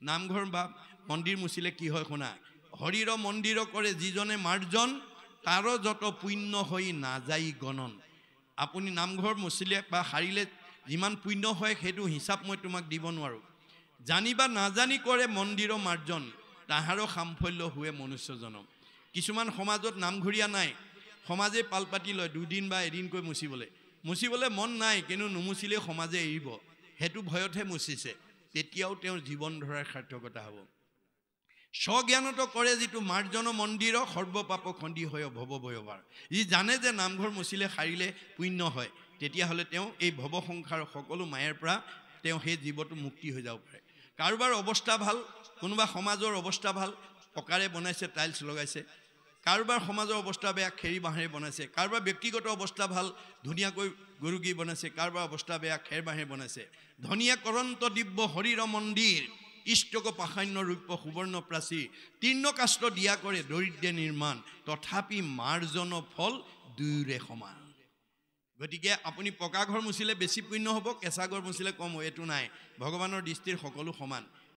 নামঘৰ বা মন্দিৰ মুচিলে কি হয় শুনা হৰিৰ মন্দিৰ কৰে যিজনে মাৰ্জন তাৰ যত পুণ্য হৈ নাযায় গণন আপুনি নামঘৰ মুচিলে বা সাৰিলে যিমান পুণ্য হয় সেইটো হিচাপ মই তোমাক দিব নোৱাৰো জানিবা নাজানি কৰে মন্দিৰ মাৰ্জন তাহাৰো সামফল্য हुए মনুষ্য জনম কিছুমান সমাজত নামঘৰীয়া নাই সমাজে পালপাতি লয় দুদিন বা এদিনকৈ মুচিবলৈ মন নাই কিন্তু নুমুচিলে সমাজে এৰিব হেতু ভয়তহে মুচিছে তেতিয়াও তেওঁৰ জীৱন ধৰাৰ সাৰ্থকতা হ'ব স্বজ্ঞানত কৰে যিটো মাৰ্জন মন্দিৰ সৰ্বপাপ খণ্ডি হয় ভৱ ভয়বাৰ ই জানে যে নামঘৰ মুচিলে সাৰিলে পুণ্য হয় তেতিয়া হলে তেওঁ এই ভৱ সংসাৰ সকলো মায়াৰ পৰা তেওঁ সেই জীৱটো মুক্তি হৈ যাব পাৰে কাৰোবাৰ অৱস্থা ভাল কোনোবা সমাজৰ অৱস্থা ভাল পকাৰে বনাইছে টাইলছ লগাইছে কাৰোবাৰ সমাজৰ অৱস্থা বেয়া খেৰি বাঁহেৰে বনাইছে কাৰোবাৰ ব্যক্তিগত অৱস্থা ভাল ধুনীয়াকৈ গৰুগী বনাইছে কাৰোবাৰ অৱস্থা বেয়া খেৰ বাঁহেৰে বনাইছে ধনিয়া কৰন্ত দিব্য হৰিৰ মন্দিৰ ইষ্টক পাষাণ্য ৰূপ সুবৰ্ণ প্ৰাচীৰ তীৰ্ণ কাষ্ট দিয়া কৰে দৰিদ্ৰে নিৰ্মাণ তথাপি মাৰ্জন ফল দুয়োৰে সমান গতিকে আপুনি পকা ঘৰ মুচিলে বেছি পুণ্য হ'ব কেঁচা ঘৰ মুচিলে কম হ'ব এইটো নাই ভগৱানৰ দৃষ্টিৰ সকলো সমান